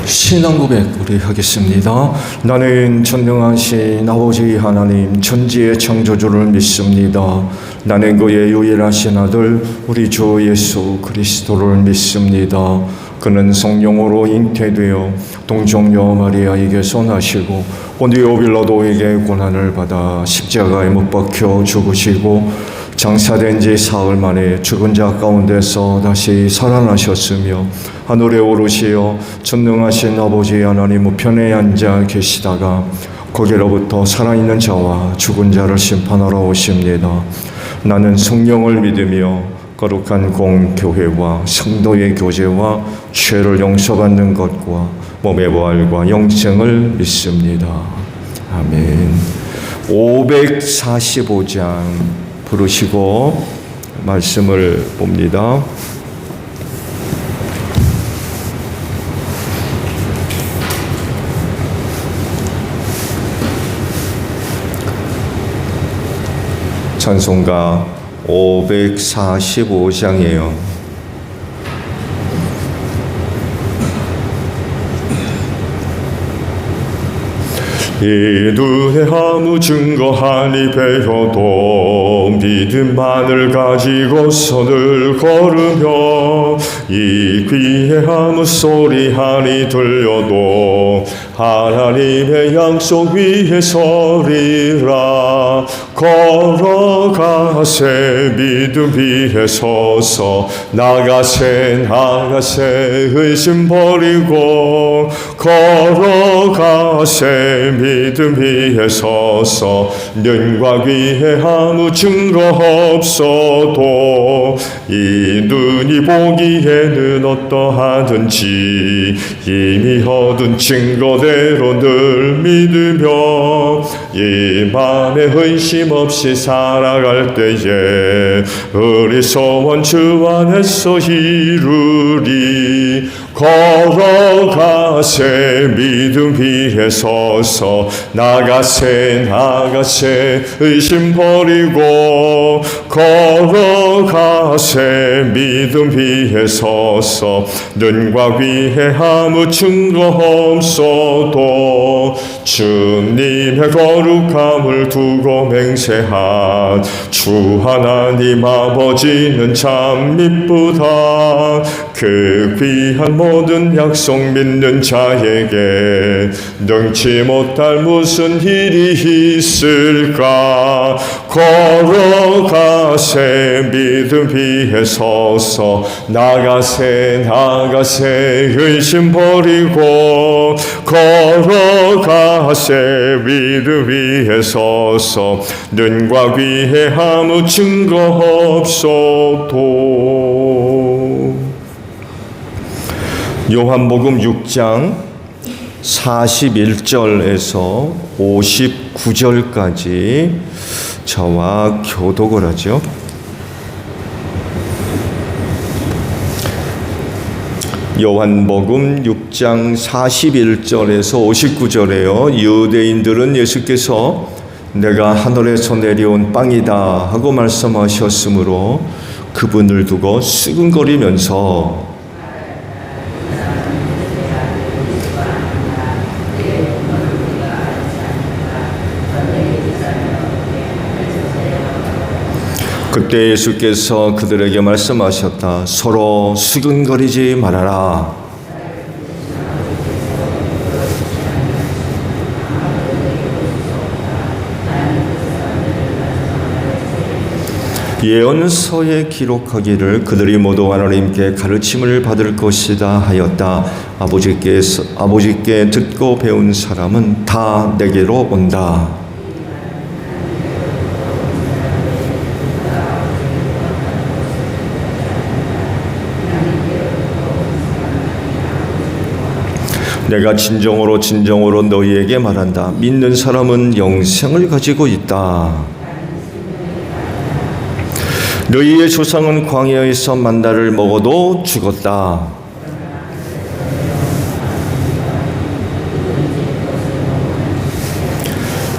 신앙 고백 우리 하겠습니다. 나는 전능하신 아버지 하나님 천지의 창조주를 믿습니다. 나는 그의 유일하신 아들 우리 주 예수 그리스도를 믿습니다. 그는 성령으로 잉태되어 동정녀 마리아에게서 나시고 본디오 빌라도에게 고난을 받아 십자가에 못 박혀 죽으시고 장사된 지 사흘 만에 죽은 자 가운데서 다시 살아나셨으며 하늘에 오르시어 전능하신 아버지 하나님 우편에 앉아 계시다가 거기로부터 살아있는 자와 죽은 자를 심판하러 오십니다. 나는 성령을 믿으며 거룩한 공교회와 성도의 교제와 죄를 용서받는 것과 몸의 부활과 영생을 믿습니다. 아멘. 545장 부르시고 말씀을 봅니다. 찬송가 545장이에요. 이 눈에 아무 증거하니 배워도 믿음만을 가지고 선을 걸으며 이 귀에 아무 소리하니 들려도 하나님의 약속 위에 서리라. 걸어가세 믿음 위에 서서 나가세 의심 버리고 걸어가세 믿음 위에 서서 눈과 귀에 아무 증거 없어도 이 눈이 보기에는 어떠하든지 이미 얻은 증거대로 늘 믿으며 이 맘에 의심 없이 살아갈 때에 우리 소원 주 안에서 이루리. 걸어가세 믿음 위에 서서 나가세 의심 버리고 걸어가세 믿음 위에 서서 눈과 귀에 아무 증거 없어도 주님의 거룩함을 두고 맹세한 주 하나님 아버지는 참 미쁘다. 그 귀한 모든 약속 믿는 자에게 능치 못할 무슨 일이 있을까. 걸어가세 믿음 위에 서서 나가세 의심 버리고 걸어가세 믿음 위에 서서 눈과 귀에 아무 증거 없어도. 요한복음 6장 41절에서 59절까지 저와 교독을 하죠. 요한복음 6장 41절에서 59절에요. 유대인들은 예수께서 내가 하늘에서 내려온 빵이다 하고 말씀하셨으므로 그분을 두고 수근거리면서 그때 예수께서 그들에게 말씀하셨다. 서로 수근거리지 말아라. 예언서에 기록하기를 그들이 모두 하나님께 가르침을 받을 것이다 하였다. 아버지께 듣고 배운 사람은 다 내게로 온다. 내가 진정으로 너희에게 말한다. 믿는 사람은 영생을 가지고 있다. 너희의 조상은 광야에서 만나를 먹어도 죽었다.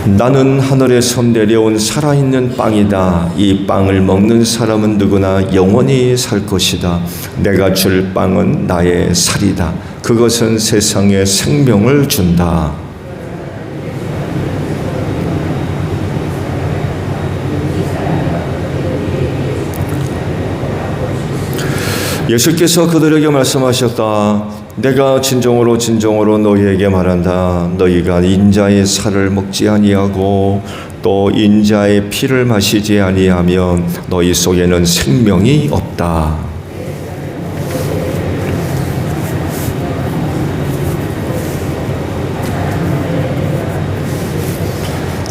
나는 하늘에서 내려온 살아있는 빵이다. 이 빵을 먹는 사람은 누구나 영원히 살 것이다. 내가 줄 빵은 나의 살이다. 그것은 세상에 생명을 준다. 예수께서 그들에게 말씀하셨다. 내가 진정으로 너희에게 말한다. 너희가 인자의 살을 먹지 아니하고 또 인자의 피를 마시지 아니하면 너희 속에는 생명이 없다.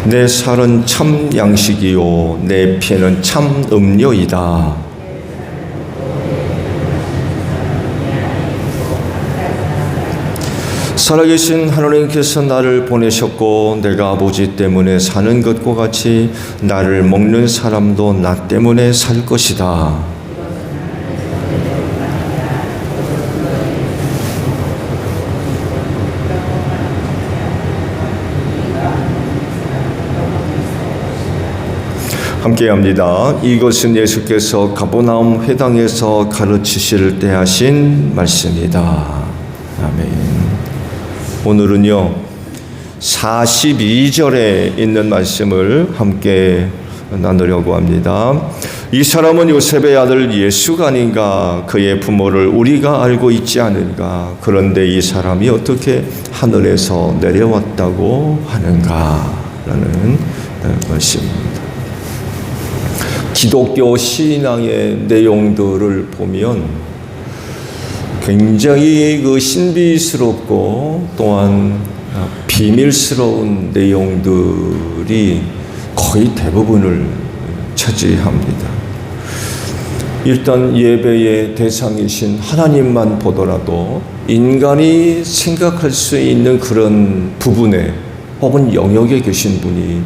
내 살은 참 양식이요 내 피는 참 음료이다. 살아계신 하나님께서 나를 보내셨고 내가 아버지 때문에 사는 것과 같이 나를 먹는 사람도 나 때문에 살 것이다. 함께합니다. 이것은 예수께서 가버나움 회당에서 가르치실 때 하신 말씀이다. 아멘. 오늘은요 42절에 있는 말씀을 함께 나누려고 합니다. 이 사람은 요셉의 아들 예수가 아닌가? 그의 부모를 우리가 알고 있지 않은가? 그런데 이 사람이 어떻게 하늘에서 내려왔다고 하는가? 라는 말씀입니다. 기독교 신앙의 내용들을 보면 굉장히 신비스럽고 또한 비밀스러운 내용들이 거의 대부분을 차지합니다. 일단 예배의 대상이신 하나님만 보더라도 인간이 생각할 수 있는 그런 부분에 혹은 영역에 계신 분이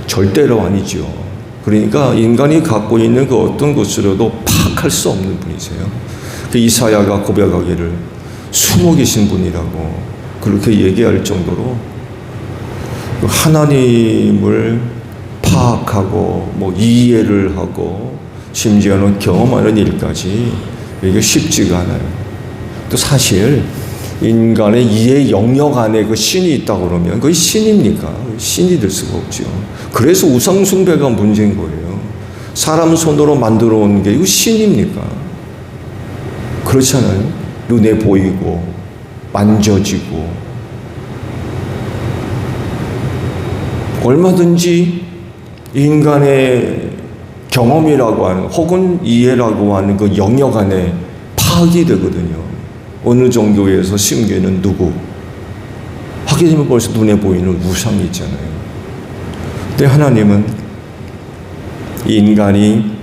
절대로 아니죠. 그러니까 인간이 갖고 있는 그 어떤 것으로도 파악할 수 없는 분이세요. 이사야가 고백하기를 숨어 계신 분이라고 그렇게 얘기할 정도로 하나님을 파악하고 이해를 하고 심지어는 경험하는 일까지 이게 쉽지가 않아요. 또 사실 인간의 이해 영역 안에 그 신이 있다고 그러면 그게 신입니까? 신이 될 수가 없죠. 그래서 우상 숭배가 문제인 거예요. 사람 손으로 만들어 온 게 이거 신입니까? 그렇잖아요. 눈에 보이고 만져지고 얼마든지 인간의 경험이라고 하는 혹은 이해라고 하는 그 영역 안에 파악이 되거든요. 어느 정도에서 심계는 누구 하게 되면 벌써 눈에 보이는 우상이 있잖아요. 근데 하나님은 인간이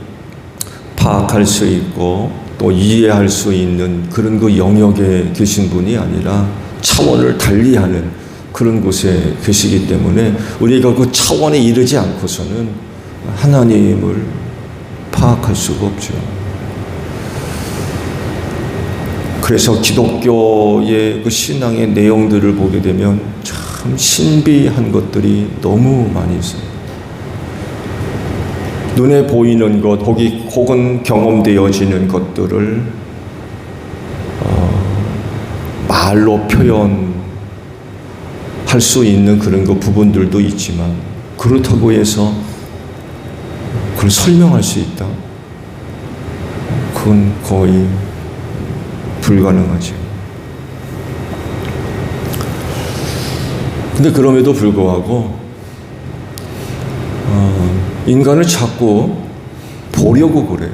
파악할 수 있고 또 이해할 수 있는 그런 그 영역에 계신 분이 아니라 차원을 달리하는 그런 곳에 계시기 때문에 우리가 그 차원에 이르지 않고서는 하나님을 파악할 수가 없죠. 그래서 기독교의 그 신앙의 내용들을 보게 되면 참 신비한 것들이 너무 많이 있어요. 눈에 보이는 것 혹은 경험되어지는 것들을 말로 표현할 수 있는 그런 그 부분들도 있지만 그렇다고 해서 그걸 설명할 수 있다? 그건 거의 불가능하죠. 근데 그럼에도 불구하고 인간을 자꾸 보려고 그래요.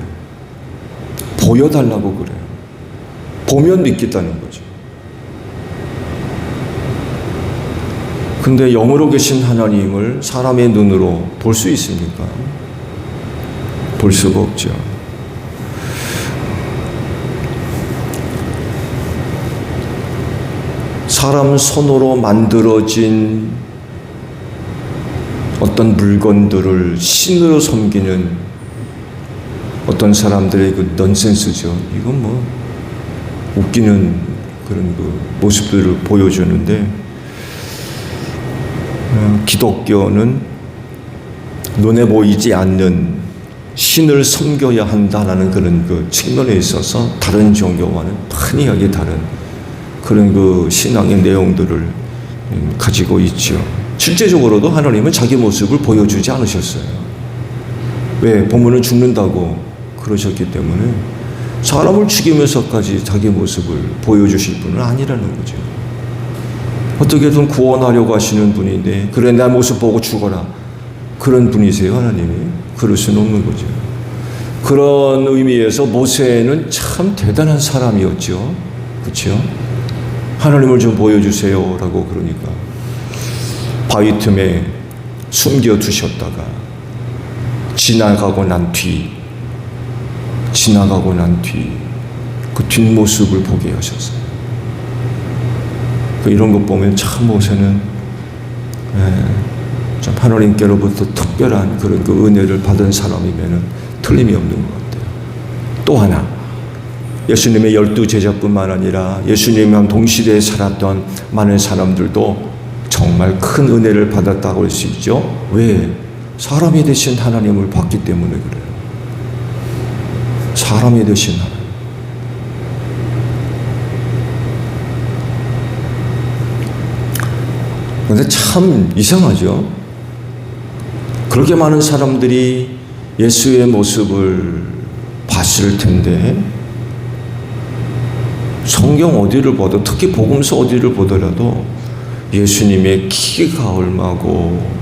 보여달라고 그래요. 보면 믿겠다는 거죠. 근데 영으로 계신 하나님을 사람의 눈으로 볼 수 있습니까? 볼 수가 없죠. 사람 손으로 만들어진 어떤 물건들을 신으로 섬기는 어떤 사람들의 그 넌센스죠. 이건 웃기는 그런 그 모습들을 보여주는데 기독교는 눈에 보이지 않는 신을 섬겨야 한다라는 그런 그 측면에 있어서 다른 종교와는 판이하게 다른 그런 그 신앙의 내용들을 가지고 있죠. 실제적으로도 하나님은 자기 모습을 보여주지 않으셨어요. 왜? 본문은 죽는다고 그러셨기 때문에 사람을 죽이면서까지 자기 모습을 보여주실 분은 아니라는 거죠. 어떻게든 구원하려고 하시는 분인데 그래 내 모습 보고 죽어라 그런 분이세요 하나님이? 그럴 수는 없는 거죠. 그런 의미에서 모세는 참 대단한 사람이었죠. 그렇죠? 하나님을 좀 보여주세요 라고 그러니까 바위 틈에 숨겨두셨다가 지나가고 난 뒤 그 뒷모습을 보게 하셨어요. 이런 것 보면 참 모세는 참 하나님께로부터 특별한 그런 그 은혜를 받은 사람이면 틀림이 없는 것 같아요. 또 하나, 예수님의 12제자뿐만 아니라 예수님과 동시대에 살았던 많은 사람들도 정말 큰 은혜를 받았다고 할 수 있죠. 왜? 사람이 되신 하나님을 봤기 때문에 그래요. 사람이 되신 하나님. 그런데 참 이상하죠. 그렇게 많은 사람들이 예수의 모습을 봤을 텐데 성경 어디를 봐도 특히 복음서 어디를 보더라도 예수님의 키가 얼마고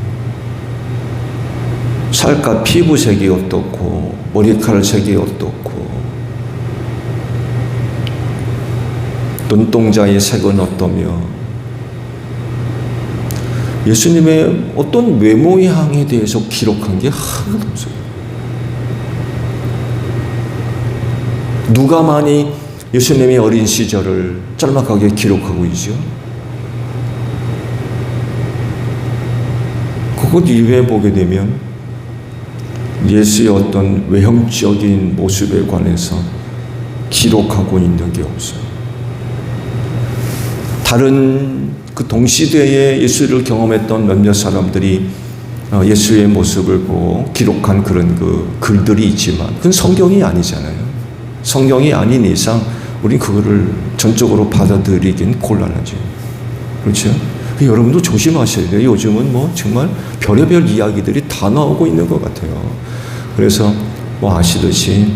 살갗 피부색이 어떻고 머리카락색이 어떻고 눈동자의 색은 어떠며 예수님의 어떤 외모향에 대해서 기록한 게 하나도 없어요. 누가 많이 예수님의 어린 시절을 짤막하게 기록하고 있죠. 그것 이외에 보게 되면 예수의 어떤 외형적인 모습에 관해서 기록하고 있는 게 없어요. 다른 그 동시대에 예수를 경험했던 몇몇 사람들이 예수의 모습을 보고 기록한 그런 그 글들이 있지만 그건 성경이 아니잖아요. 성경이 아닌 이상 우린 그거를 전적으로 받아들이긴 곤란하죠. 그렇죠? 여러분도 조심하셔야 돼요. 요즘은 뭐 정말 별의별 이야기들이 다 나오고 있는 것 같아요. 그래서 뭐 아시듯이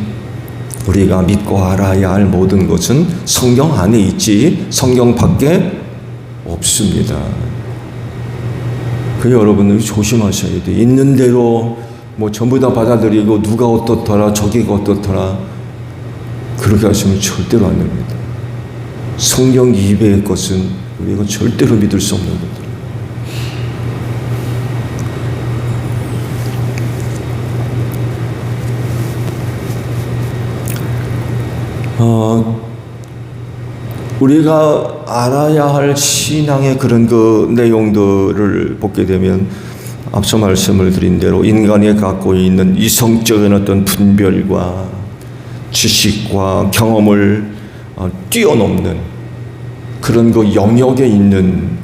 우리가 믿고 알아야 할 모든 것은 성경 안에 있지 성경 밖에 없습니다. 그 여러분들이 조심하셔야 돼요. 있는 대로 뭐 전부 다 받아들이고 누가 어떻더라 저기가 어떻더라 그렇게 하시면 절대로 안 됩니다. 성경 이외의 것은 우리가 절대로 믿을 수 없는 것들. 우리가 알아야 할 신앙의 그런 그 내용들을 보게 되면 앞서 말씀을 드린 대로 인간이 갖고 있는 이성적인 어떤 분별과 지식과 경험을 뛰어넘는 그런 그 영역에 있는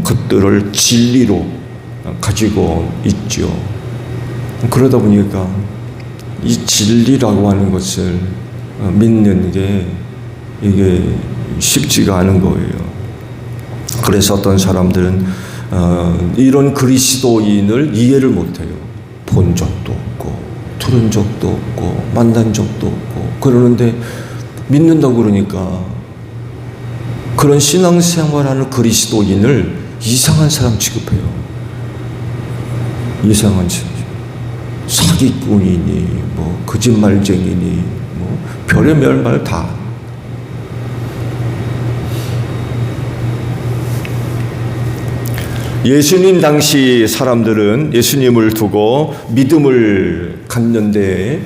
것들을 진리로 가지고 있죠. 그러다 보니까 이 진리라고 하는 것을 믿는 게 이게 쉽지가 않은 거예요. 그래서 어떤 사람들은 이런 그리스도인을 이해를 못해요. 본 적도 없고 들은 적도 없고 만난 적도 없고 그러는데 믿는다고 그러니까 그런 신앙생활하는 그리스도인을 이상한 사람 취급해요. 이상한 사기꾼이니 뭐 거짓말쟁이니 뭐 별의별 말 다. 예수님 당시 사람들은 예수님을 두고 믿음을 갖는데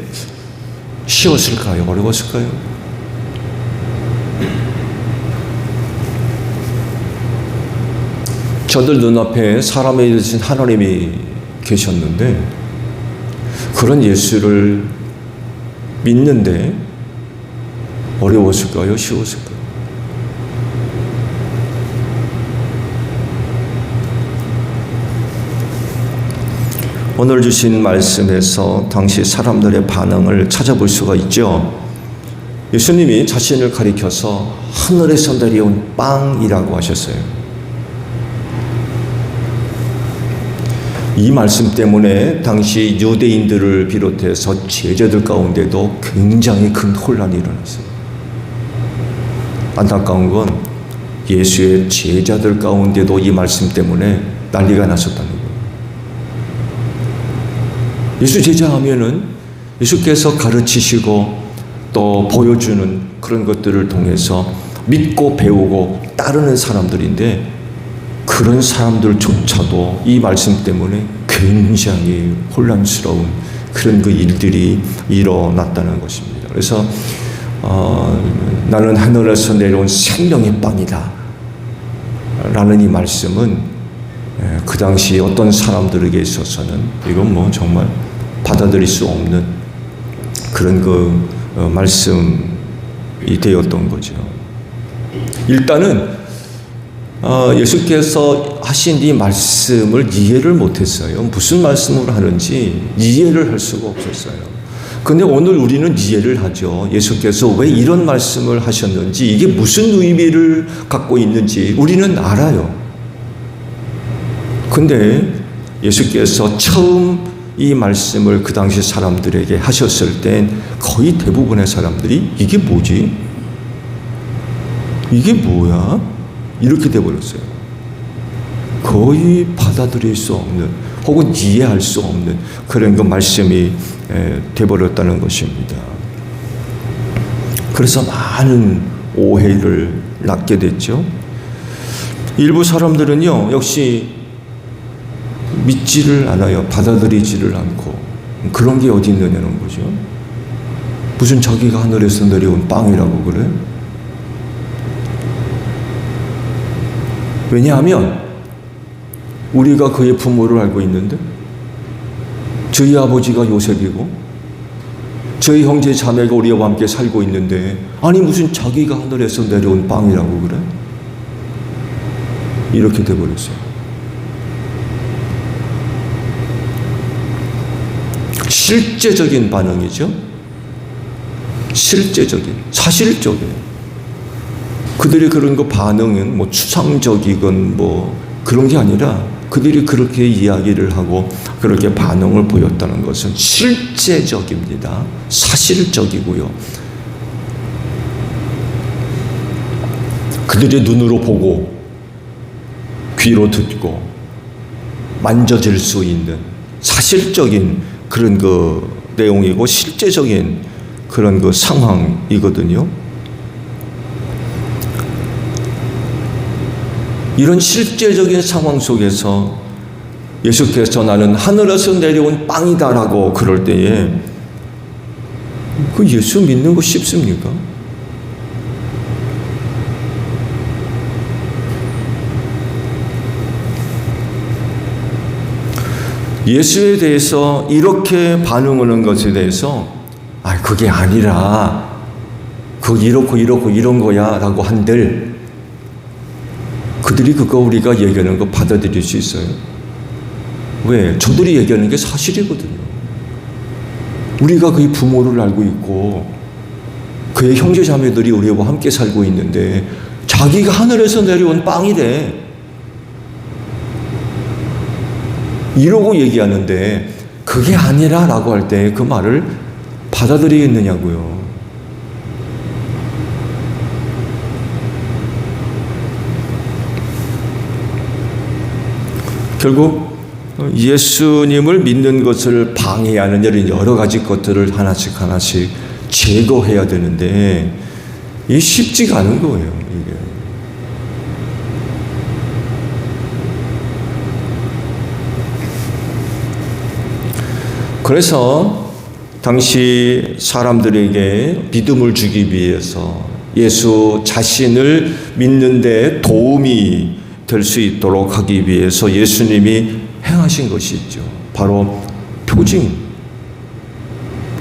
쉬웠을까요? 어려웠을까요? 저들 눈앞에 사람이 되신 하나님이 계셨는데 그런 예수를 믿는데 어려웠을까요? 쉬웠을까요? 오늘 주신 말씀에서 당시 사람들의 반응을 찾아볼 수가 있죠. 예수님이 자신을 가리켜서 하늘에서 내려온 빵이라고 하셨어요. 이 말씀 때문에 당시 유대인들을 비롯해서 제자들 가운데도 굉장히 큰 혼란이 일어났어요. 안타까운 건 예수의 제자들 가운데도 이 말씀 때문에 난리가 났었다는 거예요. 예수 제자 하면은 예수께서 가르치시고 또 보여주는 그런 것들을 통해서 믿고 배우고 따르는 사람들인데, 그런 사람들조차도 이 말씀 때문에 굉장히 혼란스러운 그런 그 일들이 일어났다는 것입니다. 그래서 나는 하늘에서 내려온 생명의 빵이다 라는 이 말씀은 그 당시 어떤 사람들에게 있어서는 이건 뭐 정말 받아들일 수 없는 그런 그 말씀이 되었던 거죠. 일단은 예수께서 하신 이 말씀을 이해를 못했어요. 무슨 말씀을 하는지 이해를 할 수가 없었어요. 근데 오늘 우리는 이해를 하죠. 예수께서 왜 이런 말씀을 하셨는지, 이게 무슨 의미를 갖고 있는지 우리는 알아요. 근데 예수께서 처음 이 말씀을 그 당시 사람들에게 하셨을 땐 거의 대부분의 사람들이 이게 뭐지? 이게 뭐야? 이렇게 돼버렸어요. 거의 받아들일 수 없는, 혹은 이해할 수 없는 그런 그 말씀이 돼버렸다는 것입니다. 그래서 많은 오해를 낳게 됐죠. 일부 사람들은요, 역시 믿지를 않아요. 받아들이지를 않고. 그런 게 어디 있느냐는 거죠. 무슨 자기가 하늘에서 내려온 빵이라고 그래? 왜냐하면 우리가 그의 부모를 알고 있는데, 저희 아버지가 요셉이고 저희 형제 자매가 우리와 함께 살고 있는데, 아니 무슨 자기가 하늘에서 내려온 빵이라고 그래? 이렇게 돼버렸어요. 실제적인 반응이죠. 실제적인, 사실적인. 그들의 그런 그 반응은 뭐 추상적이건 뭐 그런 게 아니라, 그들이 그렇게 이야기를 하고 그렇게 반응을 보였다는 것은 실제적입니다. 사실적이고요. 그들의 눈으로 보고 귀로 듣고 만져질 수 있는 사실적인 그런 그 내용이고 실제적인 그런 그 상황이거든요. 이런 실제적인 상황 속에서 예수께서 나는 하늘에서 내려온 빵이다라고 그럴 때에 그 예수 믿는 거 쉽습니까? 예수에 대해서 이렇게 반응하는 것에 대해서 그게 아니라 이렇고 이런 거야 라고 한들, 그들이 그거 우리가 얘기하는 거 받아들일 수 있어요? 왜? 저들이 얘기하는 게 사실이거든요. 우리가 그의 부모를 알고 있고 그의 형제 자매들이 우리와 함께 살고 있는데 자기가 하늘에서 내려온 빵이래 이러고 얘기하는데, 그게 아니라 라고 할 때 그 말을 받아들이겠느냐고요. 결국 예수님을 믿는 것을 방해하는 이런 여러 가지 것들을 하나씩 제거해야 되는데, 이게 쉽지가 않은 거예요. 이게. 그래서 당시 사람들에게 믿음을 주기 위해서 예수 자신을 믿는 데 도움이 될 수 있도록 하기 위해서 예수님이 행하신 것이 있죠. 바로 표징,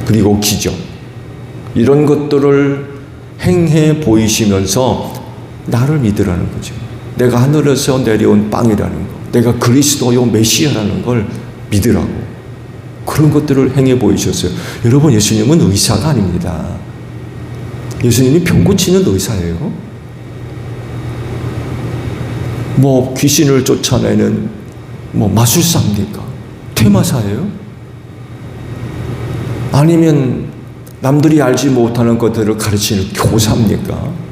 그리고 기적, 이런 것들을 행해 보이시면서 나를 믿으라는 거죠. 내가 하늘에서 내려온 빵이라는 거, 내가 그리스도요 메시아라는 걸 믿으라고. 그런 것들을 행해 보이셨어요. 여러분, 예수님은 의사가 아닙니다. 예수님이 병 고치는 의사예요? 뭐 귀신을 쫓아내는 뭐 마술사입니까? 퇴마사예요? 아니면 남들이 알지 못하는 것들을 가르치는 교사입니까?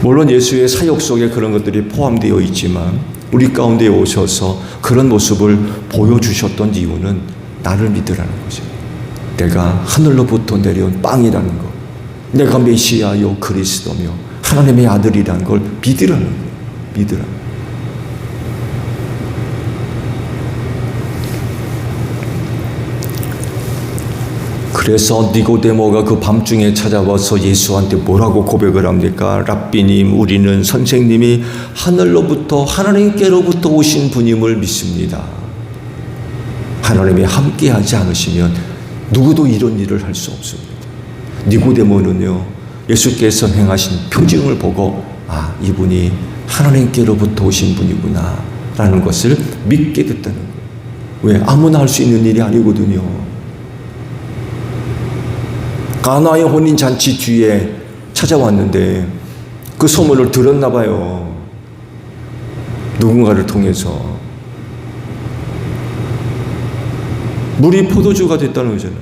물론 예수의 사역 속에 그런 것들이 포함되어 있지만 우리 가운데 오셔서 그런 모습을 보여주셨던 이유는 나를 믿으라는 거죠. 내가 하늘로부터 내려온 빵이라는 것, 내가 메시아요 그리스도며 하나님의 아들이라는 걸 믿으라는 거예요. 믿으라. 그래서 니고데모가 그 밤중에 찾아와서 예수한테 뭐라고 고백을 합니까? 랍비님, 우리는 선생님이 하늘로부터 하나님께로부터 오신 분임을 믿습니다. 하나님이 함께하지 않으시면 누구도 이런 일을 할 수 없습니다. 니고데모는요, 예수께서 행하신 표징을 보고 아, 이분이 하나님께로부터 오신 분이구나 라는 것을 믿게 됐다는 거예요. 왜? 아무나 할 수 있는 일이 아니거든요. 가나의 혼인잔치 뒤에 찾아왔는데 그 소문을 들었나 봐요. 누군가를 통해서. 물이 포도주가 됐다는 거잖아요.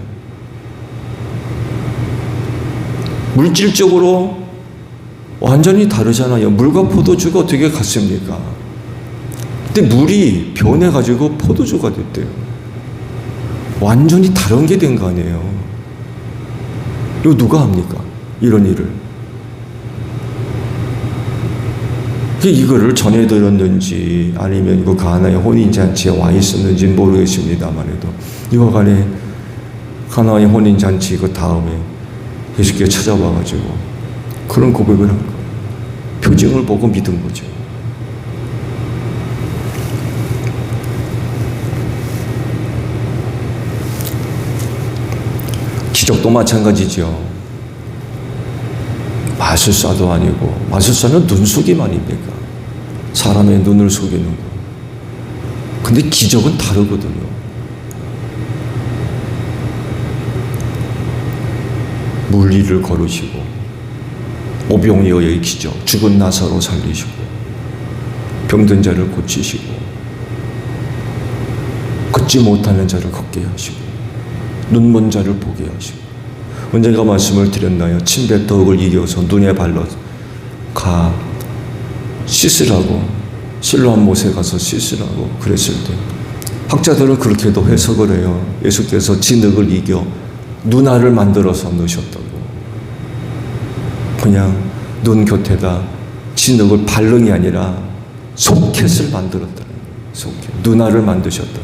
물질적으로 완전히 다르잖아요. 물과 포도주가 어떻게 같습니까? 근데 물이 변해가지고 포도주가 됐대요. 완전히 다른 게 된 거 아니에요. 이거 누가 합니까? 이런 일을. 이거를 전해 들었는지 아니면 그 가나의 혼인잔치에 와 있었는지 모르겠습니다만 해도 이와 간에 가나의 혼인잔치 그 다음에 예수께서 찾아와가지고 그런 고백을 한 거예요. 표징을 보고 믿은 거죠. 기적도 마찬가지죠. 마술사도 아니고, 마술사는 눈속임아닙니까? 사람의 눈을 속이는 거. 근데 기적은 다르거든요. 물 위를 걸으시고, 오병이어의 기적, 죽은 나사로 살리시고, 병든 자를 고치시고, 걷지 못하는 자를 걷게 하시고, 눈먼 자를 보게 하시고. 언젠가 말씀을 드렸나요? 침뱉떡을 이겨서 눈에 발라 가 씻으라고, 실로암 못에 가서 씻으라고 그랬을 때 학자들은 그렇게도 해석을 해요. 예수께서 진흙을 이겨 눈알을 만들어서 넣으셨다고. 그냥 눈 곁에다 진흙을 바른 게 아니라 소켓을 만들었다는 거예요. 소켓. 눈알을 만드셨다.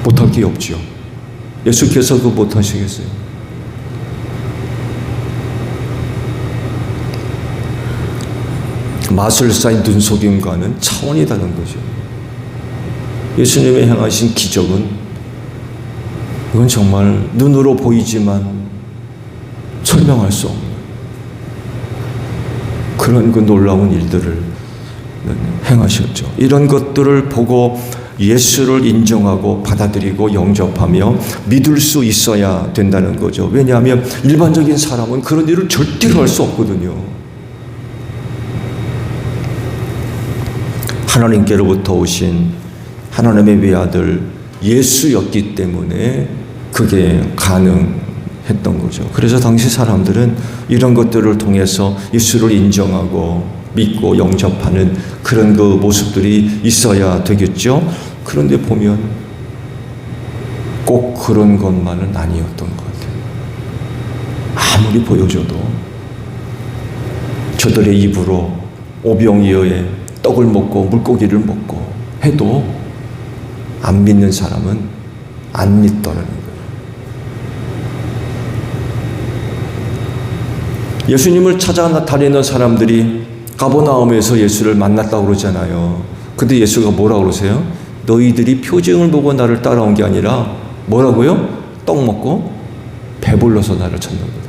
못할 게 없죠. 예수께서 그거 못하시겠어요? 마술사의 눈속임과는 차원이 다른 거죠. 예수님의 행하신 기적은 이건 정말 눈으로 보이지만 설명할 수 없는 그런 그 놀라운 일들을 행하셨죠. 이런 것들을 보고 예수를 인정하고 받아들이고 영접하며 믿을 수 있어야 된다는 거죠. 왜냐하면 일반적인 사람은 그런 일을 절대로 할 수 없거든요. 하나님께로부터 오신 하나님의 외아들 예수였기 때문에 그게 가능했던 거죠. 그래서 당시 사람들은 이런 것들을 통해서 예수를 인정하고 믿고 영접하는 그런 그 모습들이 있어야 되겠죠. 그런데 보면 꼭 그런 것만은 아니었던 것 같아요. 아무리 보여줘도 저들의 입으로 오병이어의 떡을 먹고 물고기를 먹고 해도 안 믿는 사람은 안 믿더라는 거예요. 예수님을 찾아 다니는 사람들이 가버나움에서 예수를 만났다고 그러잖아요. 근데 예수가 뭐라고 그러세요? 너희들이 표징을 보고 나를 따라온 게 아니라 뭐라고요? 떡 먹고 배불러서 나를 찾는 거예요.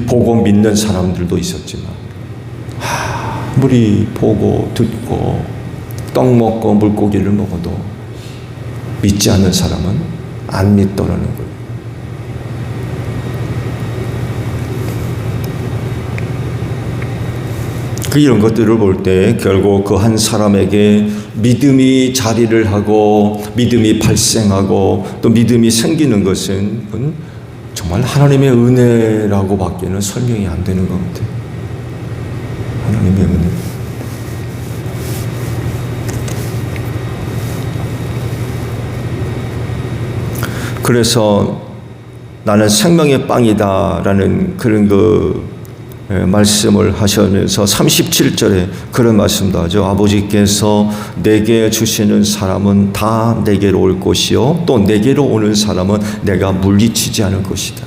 보고 믿는 사람들도 있었지만 아무리 보고 듣고 떡 먹고 물고기를 먹어도 믿지 않는 사람은 안 믿더라는 거예요. 이런 것들을 볼 때 결국 그 한 사람에게 믿음이 자리를 하고 믿음이 발생하고 또 믿음이 생기는 것은 정말 하나님의 은혜라고 밖에는 설명이 안 되는 것 같아요. 하나님의 은혜. 그래서 나는 생명의 빵이다라는 그런 말씀을 하시면서 37절에 그런 말씀도 하죠. 아버지께서 내게 주시는 사람은 다 내게로 올 것이요 또 내게로 오는 사람은 내가 물리치지 않을 것이다.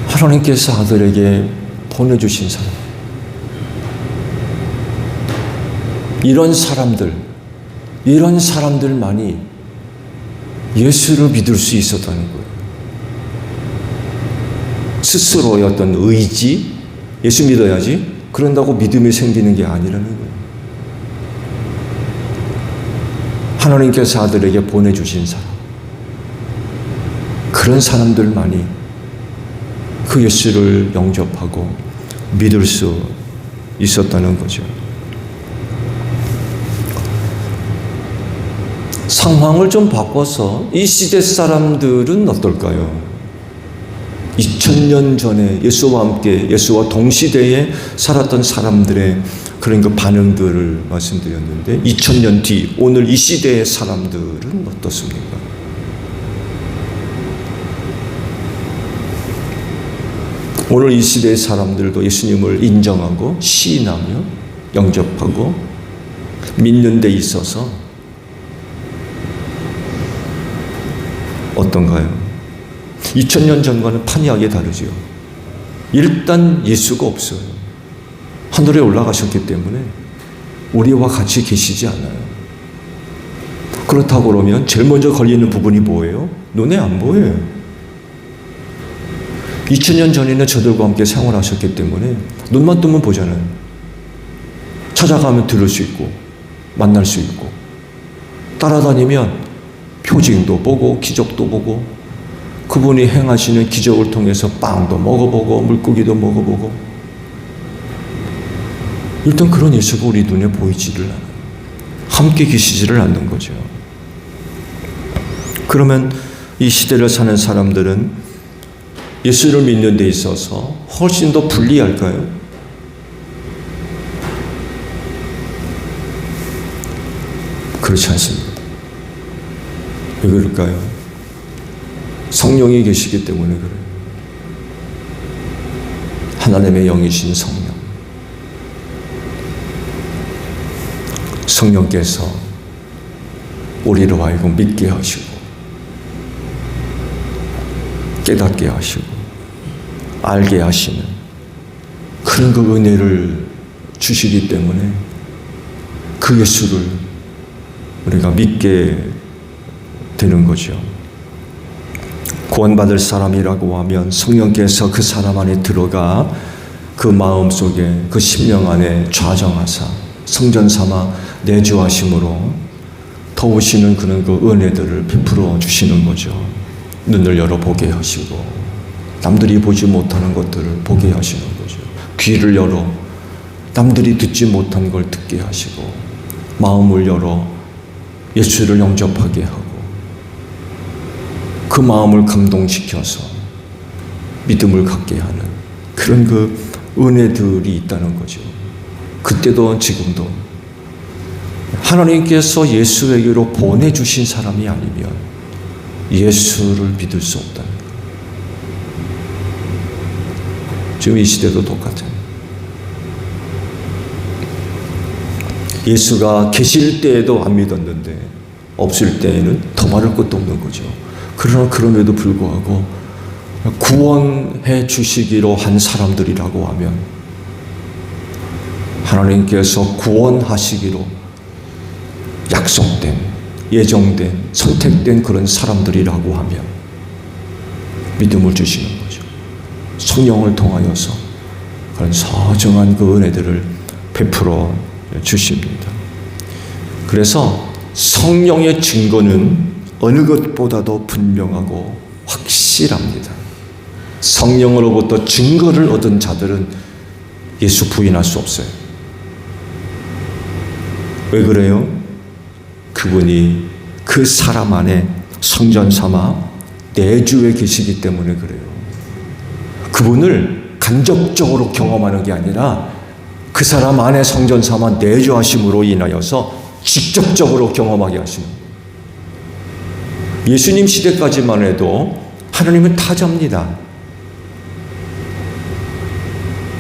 하나님께서 아들에게 보내주신 사람, 이런 사람들만이 예수를 믿을 수 있었다는 거예요. 스스로의 어떤 의지, 예수 믿어야지, 그런다고 믿음이 생기는 게 아니라는 거예요. 하나님께서 아들에게 보내주신 사람, 그런 사람들만이 그 예수를 영접하고 믿을 수 있었다는 거죠. 상황을 좀 바꿔서 이 시대 사람들은 어떨까요? 2000년 전에 예수와 함께 예수와 동시대에 살았던 사람들의 그런 그 반응들을 말씀드렸는데 2000년 뒤 오늘 이 시대의 사람들은 어떻습니까? 오늘 이 시대의 사람들도 예수님을 인정하고 시인하며 영접하고 믿는 데 있어서 어떤가요? 2000년 전과는 판이하게 다르죠. 일단 예수가 없어요. 하늘에 올라가셨기 때문에 우리와 같이 계시지 않아요. 그렇다고 그러면 제일 먼저 걸리는 부분이 뭐예요? 눈에 안 보여요. 2000년 전에는 저들과 함께 생활하셨기 때문에 눈만 뜨면 보잖아요. 찾아가면 들을 수 있고 만날 수 있고 따라다니면 표징도 보고 기적도 보고 그분이 행하시는 기적을 통해서 빵도 먹어보고 물고기도 먹어보고 일단 그런 예수가 우리 눈에 보이지를 않아요. 함께 계시지를 않는 거죠. 그러면 이 시대를 사는 사람들은 예수를 믿는 데 있어서 훨씬 더 불리할까요? 그렇지 않습니다. 왜 그럴까요? 성령이 계시기 때문에 그래요. 하나님의 영이신 성령. 성령께서 우리로 하여금 믿게 하시고 깨닫게 하시고 알게 하시는 그런 그 은혜를 주시기 때문에 그 예수를 우리가 믿게 되는 거죠. 구원받을 사람이라고 하면 성령께서 그 사람 안에 들어가 그 마음 속에 그 심령 안에 좌정하사 성전 삼아 내주하심으로 더우시는 그런 그 은혜들을 베풀어 주시는 거죠. 눈을 열어 보게 하시고 남들이 보지 못하는 것들을 보게 하시는 거죠. 귀를 열어 남들이 듣지 못한 걸 듣게 하시고 마음을 열어 예수를 영접하게 하고 그 마음을 감동시켜서 믿음을 갖게 하는 그런 그 은혜들이 있다는 거죠. 그때도 지금도 하나님께서 예수에게로 보내주신 사람이 아니면 예수를 믿을 수 없다는 거예요. 지금 이 시대도 똑같아요. 예수가 계실 때에도 안 믿었는데 없을 때에는 더 말할 것도 없는 거죠. 그러나 그럼에도 불구하고 구원해 주시기로 한 사람들이라고 하면 하나님께서 구원하시기로 약속된, 예정된, 선택된 그런 사람들이라고 하면 믿음을 주시는 거죠. 성령을 통하여서 그런 소중한 그 은혜들을 베풀어 주십니다. 그래서 성령의 증거는 어느 것보다도 분명하고 확실합니다. 성령으로부터 증거를 얻은 자들은 예수 부인할 수 없어요. 왜 그래요? 그분이 그 사람 안에 성전 삼아 내주에 계시기 때문에 그래요. 그분을 간접적으로 경험하는 게 아니라 그 사람 안에 성전 삼아 내주하심으로 인하여서 직접적으로 경험하게 하시는 거예요. 예수님 시대까지만 해도 하나님은 타자입니다.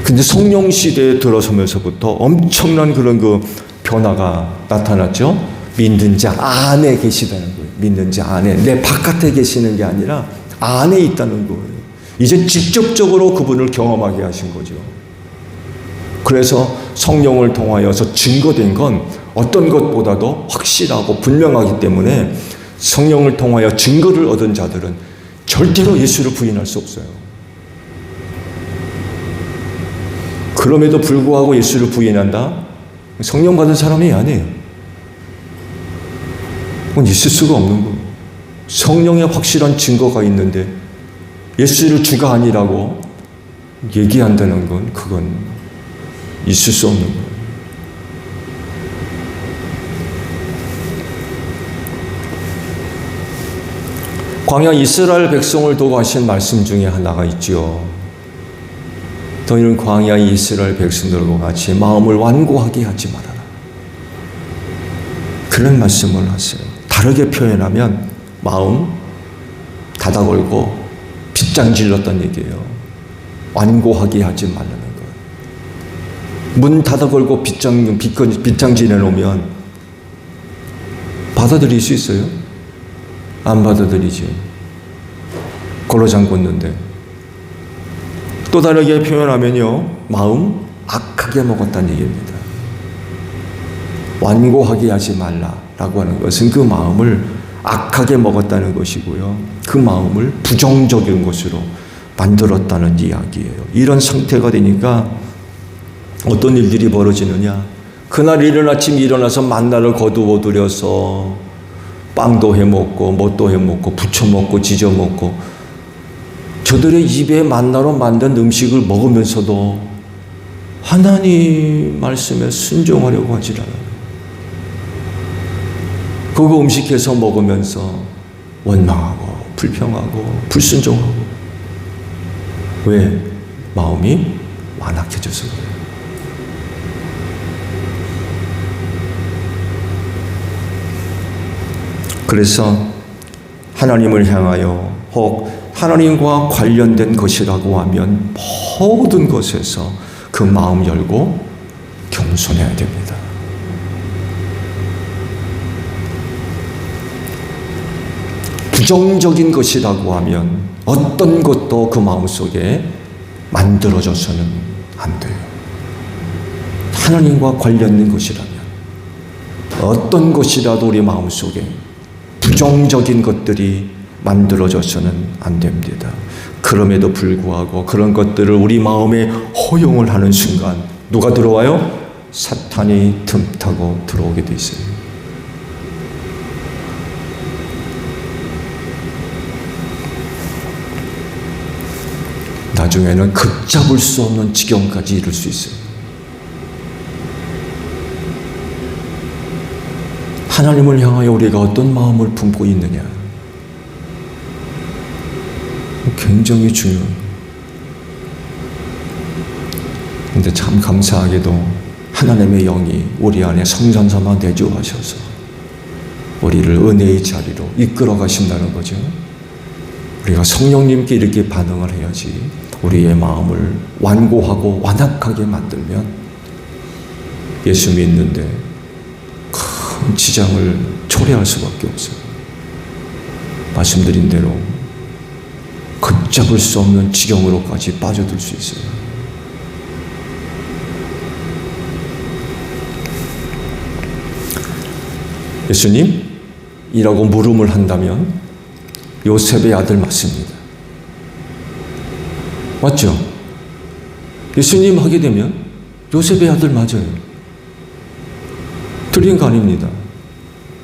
근데 성령 시대에 들어서면서부터 엄청난 그런 그 변화가 나타났죠. 믿는 자 안에 계시다는 거예요. 믿는 자 안에, 내 바깥에 계시는 게 아니라 안에 있다는 거예요. 이제 직접적으로 그분을 경험하게 하신 거죠. 그래서 성령을 통하여서 증거된 건 어떤 것보다도 확실하고 분명하기 때문에 성령을 통하여 증거를 얻은 자들은 절대로 예수를 부인할 수 없어요. 그럼에도 불구하고 예수를 부인한다? 성령 받은 사람이 아니에요. 그건 있을 수가 없는 거예요. 성령의 확실한 증거가 있는데 예수를 주가 아니라고 얘기한다는 건 그건 있을 수 없는 거예요. 광야 이스라엘 백성을 두고 하신 말씀 중에 하나가 있죠. 너희는 광야 이스라엘 백성들과 같이 마음을 완고하게 하지 말아라. 그런 말씀을 하세요. 다르게 표현하면 마음 닫아 걸고 빗장 질렀다는 얘기예요. 완고하게 하지 말라는 거예요. 문 닫아 걸고 빗장 지내놓으면 받아들일 수 있어요? 안 받아들이지. 걸어 잠궜는데. 또 다르게 표현하면요, 마음 악하게 먹었다는 얘기입니다. 완고하게 하지 말라라고 하는 것은 그 마음을 악하게 먹었다는 것이고요. 그 마음을 부정적인 것으로 만들었다는 이야기예요. 이런 상태가 되니까 어떤 일들이 벌어지느냐. 그날 이른 아침 일어나서 만나를 거두어 들여서 빵도 해먹고 뭣도 해먹고 부쳐먹고 지져먹고 저들의 입에 만나로 만든 음식을 먹으면서도 하나님 말씀에 순종하려고 하지 않아요. 그거 음식해서 먹으면서 원망하고 불평하고 불순종하고. 왜? 마음이 완악해져서 그래요. 그래서 하나님을 향하여 혹 하나님과 관련된 것이라고 하면 모든 것에서 그 마음 열고 겸손해야 됩니다. 부정적인 것이라고 하면 어떤 것도 그 마음속에 만들어져서는 안 돼요. 하나님과 관련된 것이라면 어떤 것이라도 우리 마음속에 부정적인 것들이 만들어져서는 안 됩니다. 그럼에도 불구하고 그런 것들을 우리 마음에 허용을 하는 순간 누가 들어와요? 사탄이 틈타고 들어오게 돼 있어요. 나중에는 걷잡을 수 없는 지경까지 이를 수 있어요. 하나님을 향하여 우리가 어떤 마음을 품고 있느냐, 굉장히 중요해요. 근데 참 감사하게도 하나님의 영이 우리 안에 성전 삼아 내주하셔서 우리를 은혜의 자리로 이끌어 가신다는 거죠. 우리가 성령님께 이렇게 반응을 해야지 우리의 마음을 완고하고 완악하게 만들면 예수 믿는데 큰 지장을 초래할 수밖에 없어요. 말씀드린 대로 걷잡을 수 없는 지경으로까지 빠져들 수 있어요. 예수님? 이라고 물음을 한다면 요셉의 아들 맞습니다. 맞죠? 예수님 하게 되면 요셉의 아들 맞아요. 틀린 거 아닙니다.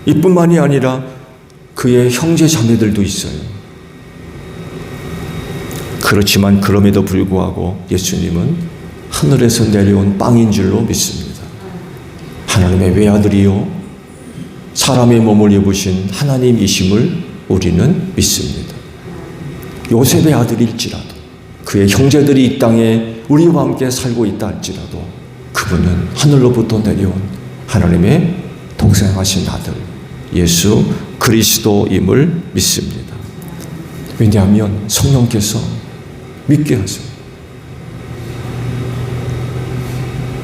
이뿐만이 아니라 그의 형제 자매들도 있어요. 그렇지만 그럼에도 불구하고 예수님은 하늘에서 내려온 빵인 줄로 믿습니다. 하나님의 외아들이요 사람의 몸을 입으신 하나님이심을 우리는 믿습니다. 요셉의 아들일지라도 그의 형제들이 이 땅에 우리와 함께 살고 있다 할지라도 그분은 하늘로부터 내려온 하나님의 독생하신 아들 예수 그리스도임을 믿습니다. 왜냐하면 성령께서 믿게 하세요.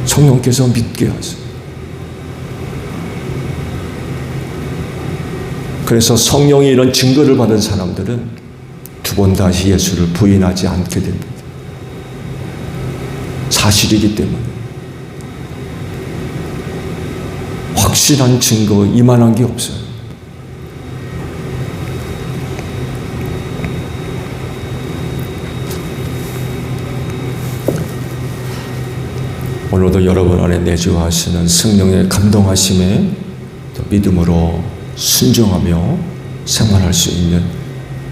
성령께서 믿게 하세요. 그래서 성령이 이런 증거를 받은 사람들은 두 번 다시 예수를 부인하지 않게 됩니다. 사실이기 때문에. 확실한 증거 이만한 게 없어요. 오늘도 여러분 안에 내주하시는 성령의 감동하심에 믿음으로 순종하며 생활할 수 있는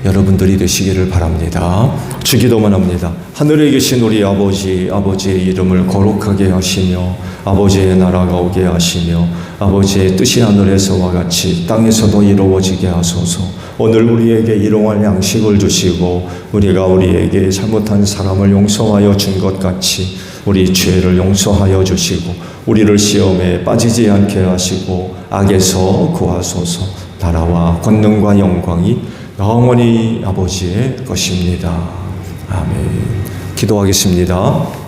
여러분들이 되시기를 바랍니다. 주기도만 합니다. 하늘에 계신 우리 아버지, 아버지의 이름을 거룩하게 하시며 아버지의 나라가 오게 하시며 아버지의 뜻이 하늘에서와 같이 땅에서도 이루어지게 하소서. 오늘 우리에게 일용할 양식을 주시고 우리가 우리에게 잘못한 사람을 용서하여 준 것 같이 우리 죄를 용서하여 주시고 우리를 시험에 빠지지 않게 하시고 악에서 구하소서. 나라와 권능과 영광이 영원히 아버지의 것입니다. 아멘. 기도하겠습니다.